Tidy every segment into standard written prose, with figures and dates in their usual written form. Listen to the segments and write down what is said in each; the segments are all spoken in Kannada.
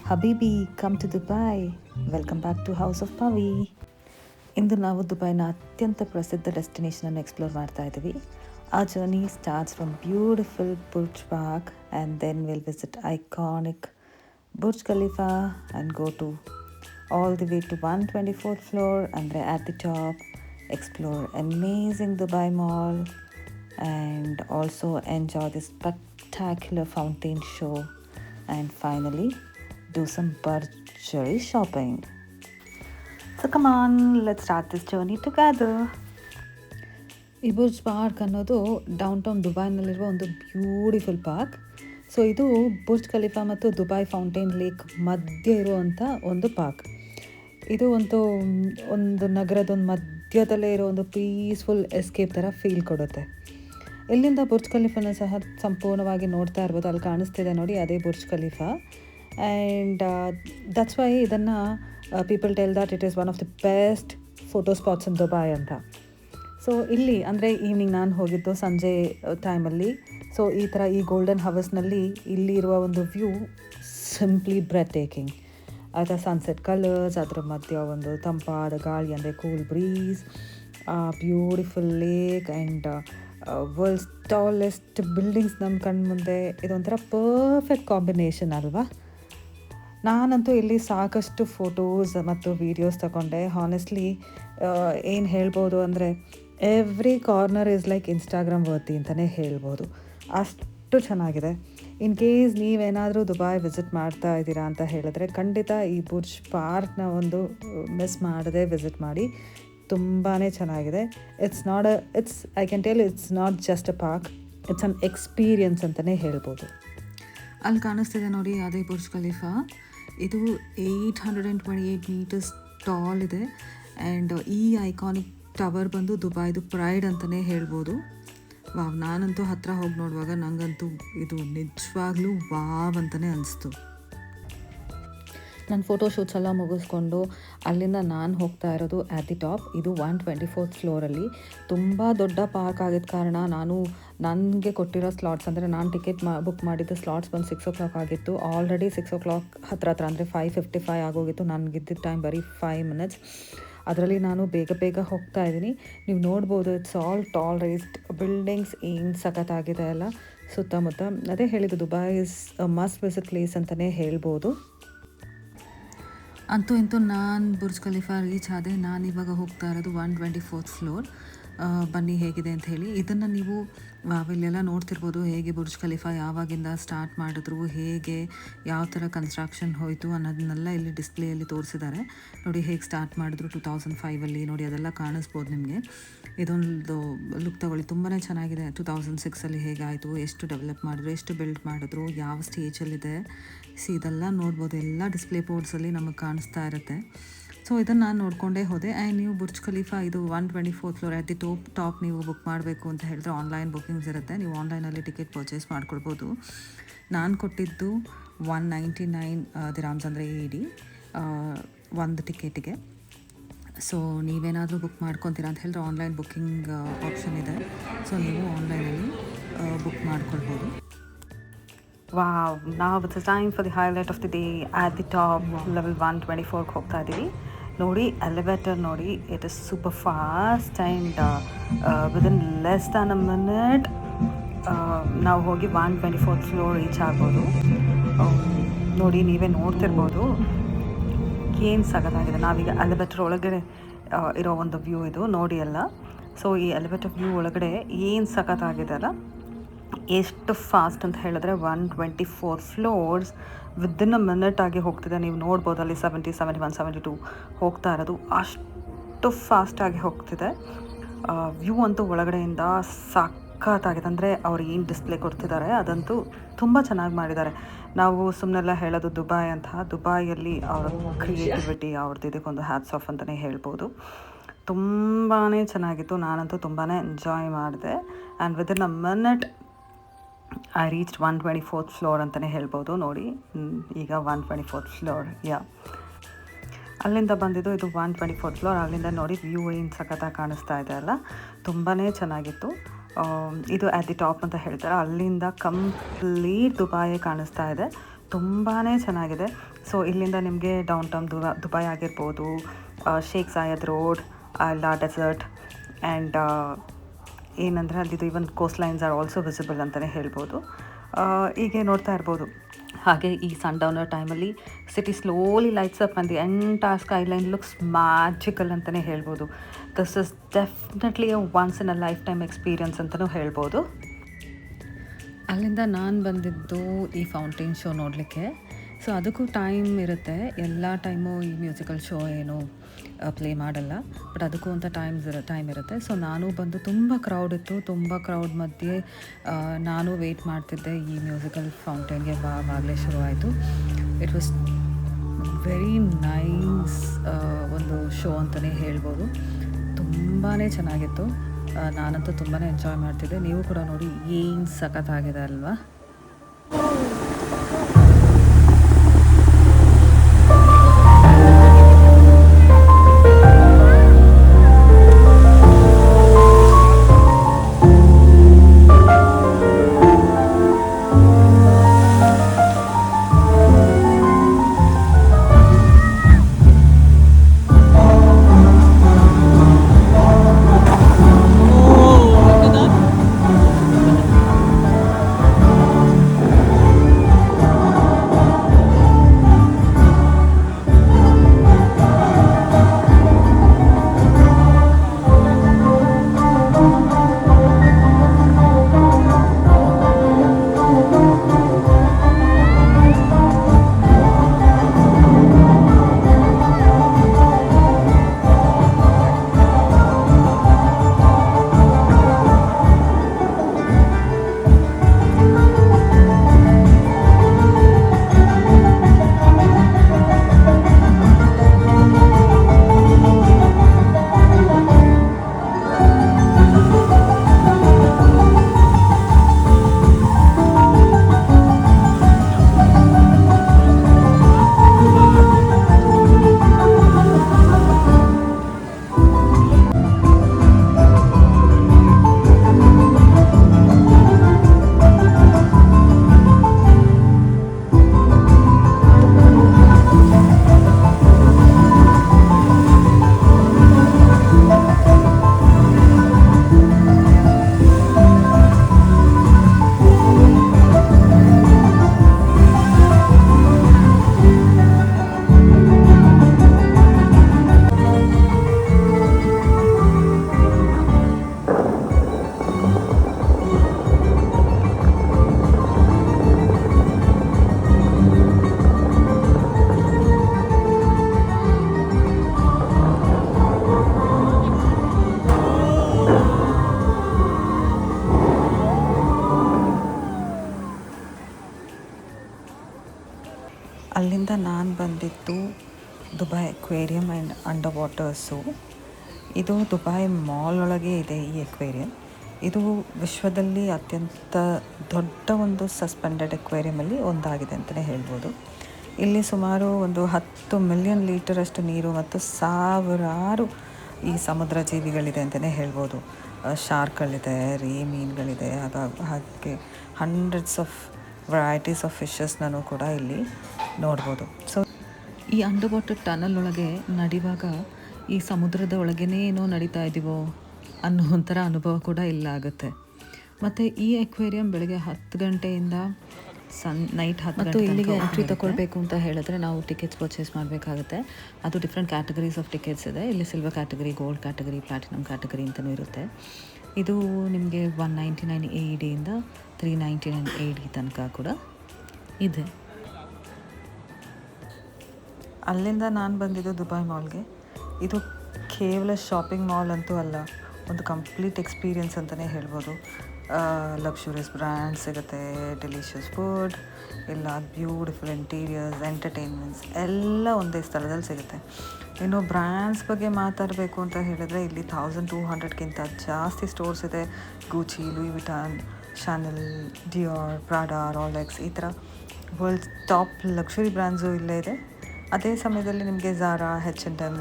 Habibi, come to Dubai. Welcome back to House of Pavi. ಇಂದು ನಾವು ದುಬೈನ ಅತ್ಯಂತ ಪ್ರಸಿದ್ಧ ಡೆಸ್ಟಿನೇಷನನ್ನು ಎಕ್ಸ್ಪ್ಲೋರ್ ಮಾಡ್ತಾ ಇದ್ದೀವಿ. Our journey starts from beautiful Burj Park and then we'll visit iconic Burj Khalifa and go to all the way to 124th floor and at the top explore amazing Dubai Mall and also enjoy the spectacular fountain show and finally do some luxury shopping. So come on, let's start this journey together. ಈ ಬುರ್ಜ್ ಪಾರ್ಕ್ ಅನ್ನೋದು ಡೌನ್ ಟೌನ್ ದುಬೈನಲ್ಲಿರುವ ಒಂದು ಬ್ಯೂಟಿಫುಲ್ ಪಾರ್ಕ್. ಸೊ ಇದು ಬುರ್ಜ್ ಖಲೀಫಾ ಮತ್ತು ದುಬೈ ಫೌಂಟೇನ್ ಲೇಕ್ ಮಧ್ಯೆ ಇರುವಂಥ ಒಂದು ಪಾರ್ಕ್. ಇದು ಒಂದು ನಗರದ ಮಧ್ಯದಲ್ಲೇ ಇರೋ ಒಂದು ಪೀಸ್ಫುಲ್ ಎಸ್ಕೇಪ್ ಥರ ಫೀಲ್ ಕೊಡುತ್ತೆ. ಇಲ್ಲಿಂದ ಬುರ್ಜ್ ಖಲೀಫಾನ ಸಹ ಸಂಪೂರ್ಣವಾಗಿ ನೋಡ್ತಾ ಇರ್ಬೋದು. ಅಲ್ಲಿ ಕಾಣಿಸ್ತಿದೆ ನೋಡಿ, ಅದೇ Burj Khalifa. And that's why ಇದನ್ನು people tell that it is one of the best photo spots in Dubai ಅಂತ. ಸೊ ಇಲ್ಲಿ ಅಂದರೆ ಈವ್ನಿಂಗ್ ನಾನು ಹೋಗಿದ್ದು ಸಂಜೆ ಟೈಮಲ್ಲಿ. ಸೊ ಈ ಗೋಲ್ಡನ್ ಹವರ್ಸ್ನಲ್ಲಿ ಇಲ್ಲಿ ಇರುವ ಒಂದು ವ್ಯೂ ಸಿಂಪ್ಲಿ ಬ್ರೆತ್ ಟೇಕಿಂಗ್. ಆಯಿತಾ, ಸನ್ಸೆಟ್ ಕಲರ್ಸ್, ಅದರ ಮಧ್ಯೆ ಒಂದು ತಂಪಾದ ಗಾಳಿ ಅಂದರೆ cool breeze, beautiful lake and world's tallest buildings ನಮ್ಮ ಕಣ್ಣು ಮುಂದೆ. ಇದೊಂಥರ ಪರ್ಫೆಕ್ಟ್ ಕಾಂಬಿನೇಷನ್ ಅಲ್ವಾ. ನಾನಂತೂ ಇಲ್ಲಿ ಸಾಕಷ್ಟು ಫೋಟೋಸ್ ಮತ್ತು ವೀಡಿಯೋಸ್ ತಗೊಂಡೆ. ಹಾನೆಸ್ಟ್ಲಿ ಏನು ಹೇಳ್ಬೋದು ಅಂದರೆ every corner is like Instagram worthy ಅಂತಲೇ ಹೇಳ್ಬೋದು. ಅಷ್ಟು ಚೆನ್ನಾಗಿದೆ. ಇನ್ ಕೇಸ್ ನೀವೇನಾದರೂ ದುಬೈ ವಿಸಿಟ್ ಮಾಡ್ತಾ ಇದ್ದೀರಾ ಅಂತ ಹೇಳಿದ್ರೆ ಖಂಡಿತ ಈ ಬುರ್ಜ್ ಪಾರ್ಕ್ನ ಒಂದು ಮಿಸ್ ಮಾಡದೆ ವಿಸಿಟ್ ಮಾಡಿ. ತುಂಬಾ ಚೆನ್ನಾಗಿದೆ. I can tell it's not just a park, it's an experience ಅಂತಲೇ ಹೇಳ್ಬೋದು. ಅಲ್ಲಿ ಕಾಣಿಸ್ತಿದೆ ನೋಡಿ, ಅದೇ ಬುರ್ಜ್ ಖಲೀಫಾ. ಇದು 828 ಮೀಟರ್ಸ್ ಟಾಲ್ ಇದೆ. ಆ್ಯಂಡ್ ಈ ಐಕಾನಿಕ್ ಟವರ್ ಬಂದು ದುಬೈದು ಪ್ರೈಡ್ ಅಂತಲೇ ಹೇಳ್ಬೋದು. ನಾನಂತೂ ಹತ್ತಿರ ಹೋಗಿ ನೋಡುವಾಗ ನನಗಂತೂ ಇದು ನಿಜವಾಗ್ಲೂ ವಾವ್ ಅಂತಲೇ ಅನಿಸ್ತು. ನನ್ನ ಫೋಟೋಶೂಟ್ಸ್ ಎಲ್ಲ ಮುಗಿಸ್ಕೊಂಡು ಅಲ್ಲಿಂದ ನಾನು ಹೋಗ್ತಾ ಇರೋದು ಆ್ಯಟ್ ದಿ ಟಾಪ್. ಇದು 124th ಫ್ಲೋರಲ್ಲಿ. ತುಂಬ ದೊಡ್ಡ ಪಾರ್ಕ್ ಆಗಿದ್ದ ಕಾರಣ ನನಗೆ ಕೊಟ್ಟಿರೋ ಸ್ಲಾಟ್ಸ್ ಅಂದರೆ ನಾನು ಟಿಕೆಟ್ ಬುಕ್ ಮಾಡಿದ್ದು ಸ್ಲಾಟ್ಸ್ ಬಂದು 6 o'clock ಆಗಿತ್ತು. ಆಲ್ರೆಡಿ 6 o'clock ಹತ್ರ ಅಂದರೆ 5:55 ಆಗೋಗಿತ್ತು. ನನಗಿದ್ದ ಟೈಮ್ ಬರೀ 5 minutes. ಅದರಲ್ಲಿ ನಾನು ಬೇಗ ಹೋಗ್ತಾ ಇದ್ದೀನಿ. ನೀವು ನೋಡ್ಬೋದು, it's all tall raised buildings. ಏನು ಸಖತ್ತಾಗಿದೆ ಅಲ್ಲ ಸುತ್ತಮುತ್ತ. ಅದೇ ಹೇಳಿದ್ದು, Dubai is must visit place ಅಂತಲೇ ಹೇಳ್ಬೋದು. ಅಂತೂ ಇಂತೂ ನಾನು ಬುರ್ಜ್ ಖಲೀಫಾ ರೀಚ್ ಆದೆ. ನಾನು ಇವಾಗ ಹೋಗ್ತಾ ಇರೋದು 124th ಫ್ಲೋರ್. ಬನ್ನಿ ಹೇಗಿದೆ ಅಂತ ಹೇಳಿ. ಇದನ್ನು ನೀವು ಇಲ್ಲೆಲ್ಲ ನೋಡ್ತಿರ್ಬೋದು, ಹೇಗೆ ಬುರ್ಜ್ ಖಲೀಫಾ ಯಾವಾಗಿಂದ ಸ್ಟಾರ್ಟ್ ಮಾಡಿದ್ರು, ಹೇಗೆ ಯಾವ ಥರ ಕನ್ಸ್ಟ್ರಕ್ಷನ್ ಹೋಯಿತು ಅನ್ನೋದನ್ನೆಲ್ಲ ಇಲ್ಲಿ ಡಿಸ್ಪ್ಲೇಯಲ್ಲಿ ತೋರಿಸಿದ್ದಾರೆ ನೋಡಿ. ಹೇಗೆ ಸ್ಟಾರ್ಟ್ ಮಾಡಿದ್ರು 2005 ನೋಡಿ, ಅದೆಲ್ಲ ಕಾಣಿಸ್ಬೋದು ನಿಮಗೆ. ಇದೊಂದು ಲುಕ್ ತಗೊಳ್ಳಿ, ತುಂಬಾ ಚೆನ್ನಾಗಿದೆ. 2006 ಹೇಗಾಯಿತು, ಎಷ್ಟು ಡೆವಲಪ್ ಮಾಡಿದ್ರು, ಎಷ್ಟು ಬಿಲ್ಡ್ ಮಾಡಿದ್ರು, ಯಾವ ಸ್ಟೇಜಲ್ಲಿದೆ, ಇದೆಲ್ಲ ನೋಡ್ಬೋದು. ಎಲ್ಲ ಡಿಸ್ಪ್ಲೇ ಬೋರ್ಡ್ಸಲ್ಲಿ ನಮಗೆ ಕಾಣಿಸ್ತಾ ಇರುತ್ತೆ. ಸೊ ಇದನ್ನು ನಾನು ನೋಡಿಕೊಂಡೇ ಹೋದೆ. ಆ್ಯಂಡ್ ನೀವು ಬುರ್ಜ್ ಖಲೀಫಾ ಇದು 124th floor at the top ನೀವು ಬುಕ್ ಮಾಡಬೇಕು ಅಂತ ಹೇಳಿದ್ರೆ ಆನ್ಲೈನ್ ಬುಕ್ಕಿಂಗ್ಸ್ ಇರುತ್ತೆ. ನೀವು ಆನ್ಲೈನಲ್ಲಿ ಟಿಕೆಟ್ ಪರ್ಚೇಸ್ ಮಾಡ್ಕೊಳ್ಬೋದು. ನಾನು ಕೊಟ್ಟಿದ್ದು 199 ದಿರಾಮ್ಸ್ ಅಂದರೆ AED ಒಂದು ಟಿಕೆಟಿಗೆ. ಸೊ ನೀವೇನಾದರೂ ಬುಕ್ ಮಾಡ್ಕೊತೀರಾ ಅಂತ ಹೇಳಿದ್ರೆ ಆನ್ಲೈನ್ ಬುಕ್ಕಿಂಗ್ ಆಪ್ಷನ್ ಇದೆ. ಸೊ ನೀವು ಆನ್ಲೈನಲ್ಲಿ ಬುಕ್ ಮಾಡ್ಕೊಳ್ಬೋದು. ವಾವ್, ನಾವು it's time for the highlight of the day. At the top level 124 ಹೋಗ್ತಾ ಇದ್ದೀವಿ ನೋಡಿ. ಎಲಿವೇಟರ್ ನೋಡಿ, it is super fast and within less than a minute ನಾವು ಹೋಗಿ 124th ಫ್ಲೋರ್ ರೀಚ್ ಆಗ್ಬೋದು. ನೋಡಿ, ನೀವೇ ನೋಡ್ತಿರ್ಬೋದು ಏನು ಸಖತ್ತಾಗಿದೆ. ನಾವೀಗ ಎಲಿವೇಟರ್ ಒಳಗಡೆ ಇರೋ ಒಂದು ವ್ಯೂ ಇದು ನೋಡಿ ಎಲ್ಲ. ಸೊ ಈ ಎಲಿವೇಟರ್ ವ್ಯೂ ಒಳಗಡೆ ಏನು ಸಖತ್ತಾಗಿದೆ ಅಲ್ಲ. ಎಷ್ಟು ಫಾಸ್ಟ್ ಅಂತ ಹೇಳಿದ್ರೆ 124 ಫ್ಲೋರ್ಸ್ ವಿದಿನ್ ಅ ಮಿನಿಟ್ ಆಗಿ ಹೋಗ್ತಿದೆ. ನೀವು ನೋಡ್ಬೋದು ಅಲ್ಲಿ 70, 71, 72 ಹೋಗ್ತಾ ಇರೋದು. ಅಷ್ಟು ಫಾಸ್ಟಾಗಿ ಹೋಗ್ತಿದೆ. ವ್ಯೂ ಅಂತೂ ಒಳಗಡೆಯಿಂದ ಸಖತ್ತಾಗಿದೆ. ಅಂದರೆ ಅವ್ರು ಏನು ಡಿಸ್ಪ್ಲೇ ಕೊಡ್ತಿದ್ದಾರೆ ಅದಂತೂ ತುಂಬ ಚೆನ್ನಾಗಿ ಮಾಡಿದ್ದಾರೆ. ನಾವು ಸುಮ್ಮನೆಲ್ಲ ಹೇಳೋದು ದುಬೈ ಅಂತ. ದುಬೈಯಲ್ಲಿ ಅವರ ಕ್ರಿಯೇಟಿವಿಟಿ, ಅವ್ರದ್ದು ಇದಕ್ಕೊಂದು ಹ್ಯಾಟ್ಸ್ ಆಫ್ ಅಂತಲೇ ಹೇಳ್ಬೋದು. ತುಂಬಾ ಚೆನ್ನಾಗಿತ್ತು. ನಾನಂತೂ ತುಂಬಾ ಎಂಜಾಯ್ ಮಾಡಿದೆ. And within a minute I reached 124th floor ಅಂತಲೇ ಹೇಳ್ಬೋದು. ನೋಡಿ ಈಗ 124th ಫ್ಲೋರ್. ಅಲ್ಲಿಂದ ಬಂದಿದ್ದು ಇದು 124th ಫ್ಲೋರ್. ಅಲ್ಲಿಂದ ನೋಡಿ ವ್ಯೂ ಏನು ಸಖತ್ತಾಗಿ ಕಾಣಿಸ್ತಾ ಇದೆ ಅಲ್ಲ, ತುಂಬಾ ಚೆನ್ನಾಗಿತ್ತು. ಇದು ಆ್ಯಟ್ ದಿ ಟಾಪ್ ಅಂತ ಹೇಳ್ತಾರೆ. ಅಲ್ಲಿಂದ ಕಂಪ್ಲೀಟ್ ದುಬಾಯೇ ಕಾಣಿಸ್ತಾ ಇದೆ. ತುಂಬಾ ಚೆನ್ನಾಗಿದೆ. ಸೊ ಇಲ್ಲಿಂದ ನಿಮಗೆ ಡೌನ್ ಟೌನ್ ದುಬೈ ಆಗಿರ್ಬೋದು, ಶೇಖ್ ಜಾಯೆದ್ ರೋಡ್, ಅಲ್ಲ ಡೆಸರ್ಟ್ ಆ್ಯಂಡ್ ಏನಂದರೆ ಅಲ್ಲಿದು even coastlines are also visible ಅಂತಲೇ ಹೇಳ್ಬೋದು. ಹೀಗೆ ನೋಡ್ತಾ ಇರ್ಬೋದು. ಹಾಗೆ ಈ ಸನ್ಡೌನರ್ ಟೈಮಲ್ಲಿ city slowly lights up and the entire skyline looks magical ಅಂತಲೇ ಹೇಳ್ಬೋದು. This is definitely once in a lifetime experience ಅಂತಲೂ ಹೇಳ್ಬೋದು. ಅಲ್ಲಿಂದ ನಾನು ಬಂದಿದ್ದು ಈ ಫೌಂಟೇನ್ ಶೋ ನೋಡಲಿಕ್ಕೆ. ಸೊ ಅದಕ್ಕೂ ಟೈಮ್ ಇರುತ್ತೆ, ಎಲ್ಲ ಟೈಮು ಈ ಮ್ಯೂಸಿಕಲ್ ಶೋ ಏನು ಪ್ಲೇ ಮಾಡಲ್ಲ, ಬಟ್ ಅದಕ್ಕೂ ಅಂತ ಟೈಮ್ ಇರುತ್ತೆ. ಸೊ ನಾನು ಬಂದು ತುಂಬ ಕ್ರೌಡ್ ಇತ್ತು, ತುಂಬ ಕ್ರೌಡ್ ಮಧ್ಯೆ ನಾನು ವೆಯ್ಟ್ ಮಾಡ್ತಿದ್ದೆ. ಈ ಮ್ಯೂಸಿಕಲ್ ಫೌಂಟೇನ್ಗೆ ಆಗಲೇ ಶುರುವಾಯಿತು. ಇಟ್ ವಾಸ್ ವೆರಿ ನೈಸ್ ಒಂದು ಶೋ ಅಂತಲೇ ಹೇಳ್ಬೋದು. ತುಂಬಾ ಚೆನ್ನಾಗಿತ್ತು. ನಾನಂತೂ ತುಂಬಾ ಎಂಜಾಯ್ ಮಾಡ್ತಿದ್ದೆ. ನೀವು ಕೂಡ ನೋಡಿ, ಏನು ಸಖತ್ತಾಗಿದೆ ಅಲ್ವಾ. ಅಲ್ಲಿಂದ ನಾನು ಬಂದಿದ್ದು Dubai aquarium and under waters. ಇದು ದುಬೈ ಮಾಲ್ ಒಳಗೆ ಇದೆ ಈ ಅಕ್ವೇರಿಯಂ. ಇದು ವಿಶ್ವದಲ್ಲಿ ಅತ್ಯಂತ ದೊಡ್ಡ ಒಂದು ಸಸ್ಪೆಂಡೆಡ್ ಅಕ್ವೇರಿಯಮಲ್ಲಿ ಒಂದಾಗಿದೆ ಅಂತಲೇ ಹೇಳ್ಬೋದು. ಇಲ್ಲಿ ಸುಮಾರು ಒಂದು 10 ಮಿಲಿಯನ್ ಲೀಟರಷ್ಟು ನೀರು ಮತ್ತು ಸಾವಿರಾರು ಈ ಸಮುದ್ರ ಜೀವಿಗಳಿದೆ ಅಂತಲೇ ಹೇಳ್ಬೋದು. ಶಾರ್ಕ್ಗಳಿದೆ, ರೇ ಮೀನುಗಳಿದೆ, ಹಾಗೆ ಹಂಡ್ರೆಡ್ಸ್ ಆಫ್ ವೆರೈಟೀಸ್ ಆಫ್ ಫಿಶಸ್ನೂ ಕೂಡ ಇಲ್ಲಿ ನೋಡ್ಬೋದು. ಸೊ ಈ ಅಂಡರ್ ವಾಟರ್ ಟನಲ್ ಒಳಗೆ ನಡೆಯುವಾಗ ಈ ಸಮುದ್ರದ ಒಳಗೇ ಏನೋ ನಡೀತಾ ಇದ್ದೀವೋ ಅನ್ನೋ ಒಂಥರ ಅನುಭವ ಕೂಡ ಇಲ್ಲ ಆಗುತ್ತೆ. ಮತ್ತು ಈ ಅಕ್ವೇರಿಯಂ ಬೆಳಗ್ಗೆ 10 ಗಂಟೆಯಿಂದ ನೈಟ್ 10 ಮತ್ತು ಇಲ್ಲಿಗೆ ಎಂಟ್ರಿ ತಗೊಳ್ಬೇಕು ಅಂತ ಹೇಳಿದ್ರೆ ನಾವು ಟಿಕೆಟ್ಸ್ ಪರ್ಚೇಸ್ ಮಾಡಬೇಕಾಗುತ್ತೆ. ಅದು ಡಿಫ್ರೆಂಟ್ ಕ್ಯಾಟಗರೀಸ್ ಆಫ್ ಟಿಕೆಟ್ಸ್ ಇದೆ. ಇಲ್ಲಿ silver category, gold category, platinum category ಅಂತಲೂ ಇರುತ್ತೆ. ಇದು ನಿಮಗೆ 199 AED ಇಂದ 399 AED ತನಕ ಕೂಡ ಇದೆ. ಅಲ್ಲಿಂದ ನಾನು ಬಂದಿದ್ದು ದುಬೈ ಮಾಲ್ಗೆ. ಇದು ಕೇವಲ ಶಾಪಿಂಗ್ ಮಾಲ್ ಅಂತೂ ಅಲ್ಲ, ಒಂದು ಕಂಪ್ಲೀಟ್ ಎಕ್ಸ್ಪೀರಿಯನ್ಸ್ ಅಂತಲೇ ಹೇಳ್ಬೋದು. ಲಕ್ಸುರಿಯಸ್ ಬ್ರ್ಯಾಂಡ್ಸ್ ಸಿಗುತ್ತೆ, ಡೆಲಿಷಿಯಸ್ ಫುಡ್, ಇಲ್ಲ ಬ್ಯೂಟಿಫುಲ್ ಇಂಟೀರಿಯರ್ಸ್, ಎಂಟರ್ಟೈನ್ಮೆಂಟ್ಸ್ ಎಲ್ಲ ಒಂದೇ ಸ್ಥಳದಲ್ಲಿ ಸಿಗುತ್ತೆ. ಇನ್ನು ಬ್ರ್ಯಾಂಡ್ಸ್ ಬಗ್ಗೆ ಮಾತಾಡಬೇಕು ಅಂತ ಹೇಳಿದ್ರೆ ಇಲ್ಲಿ 1200ಕ್ಕಿಂತ ಜಾಸ್ತಿ ಸ್ಟೋರ್ಸ್ ಇದೆ. ಗೂಚಿ, ಲೂಯಿ ವಿಟಾನ್, ಶಾನೆಲ್, ಡಿಯೋರ್, ಪ್ರಾಡಾ, ರೋಲೆಕ್ಸ್, ಈ ಥರ ವರ್ಲ್ಡ್ ಟಾಪ್ ಲಕ್ಸುರಿ ಬ್ರ್ಯಾಂಡ್ಸು ಇಲ್ಲೇ ಇದೆ. ಅದೇ ಸಮಯದಲ್ಲಿ ನಿಮಗೆ ಝಾರಾ, H&M,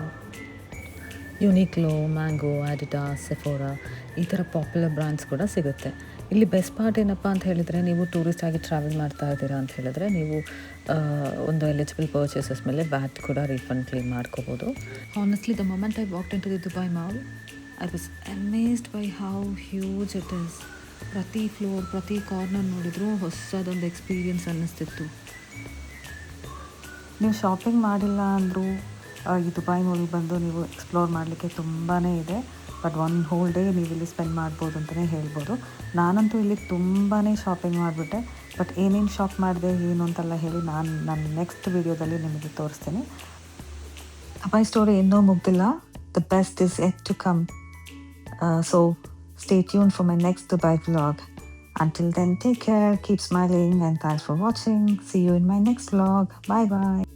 ಯುನಿಕ್ಲೋ, ಮ್ಯಾಂಗೋ, ಅಡಿಡಾಸ್, ಸೆಫೋರಾ ಈ ಥರ ಪಾಪ್ಯುಲರ್ ಬ್ರ್ಯಾಂಡ್ಸ್ ಕೂಡ ಸಿಗುತ್ತೆ. ಇಲ್ಲಿ ಬೆಸ್ಟ್ ಪಾರ್ಟ್ ಏನಪ್ಪ ಅಂತ ಹೇಳಿದರೆ, ನೀವು ಟೂರಿಸ್ಟ್ ಆಗಿ ಟ್ರಾವೆಲ್ ಮಾಡ್ತಾ ಇದ್ದೀರಾ ಅಂತ ಹೇಳಿದ್ರೆ ನೀವು ಒಂದು ಎಲಿಜಿಬಲ್ ಪರ್ಚೇಸಸ್ ಮೇಲೆ ವ್ಯಾಟ್ ಕೂಡ ರೀಫಂಡ್ ಕ್ಲೇಮ್ ಮಾಡ್ಕೋಬೋದು. Honestly the moment I walked into the Dubai mall, I was amazed by how huge it is. ಪ್ರತಿ ಫ್ಲೋರ್, ಪ್ರತಿ ಕಾರ್ನರ್ ನೋಡಿದರೂ ಹೊಸದೊಂದು ಎಕ್ಸ್ಪೀರಿಯನ್ಸ್ ಅನ್ನಿಸ್ತಿತ್ತು. ನೀವು ಶಾಪಿಂಗ್ ಮಾಡಿಲ್ಲ ಅಂದರೂ ಈ ದುಬೈ ಮಾಲ್ ಬಂದು ನೀವು ಎಕ್ಸ್ಪ್ಲೋರ್ ಮಾಡಲಿಕ್ಕೆ ತುಂಬಾ ಇದೆ. ಬಟ್ ಒನ್ ಹೋಲ್ ಡೇ ನೀವು ಇಲ್ಲಿ ಸ್ಪೆಂಡ್ ಮಾಡ್ಬೋದು ಅಂತಲೇ ಹೇಳ್ಬೋದು. ನಾನಂತೂ ಇಲ್ಲಿ ತುಂಬಾ ಶಾಪಿಂಗ್ ಮಾಡಿಬಿಟ್ಟೆ. ಬಟ್ ಏನೇನು ಶಾಪ್ ಮಾಡಿದೆ ಏನು ಅಂತೆಲ್ಲ ಹೇಳಿ ನನ್ನ ನೆಕ್ಸ್ಟ್ ವೀಡಿಯೋದಲ್ಲಿ ನಿಮಗೆ ತೋರಿಸ್ತೀನಿ. ದುಬೈ ಸ್ಟೋರಿ ಇನ್ನೂ ಮುಗ್ದಿಲ್ಲ. The best is yet to come. So stay tuned for my next Dubai vlog. Until then, take care, keep smiling, and thanks for watching. See you in my next vlog. Bye bye.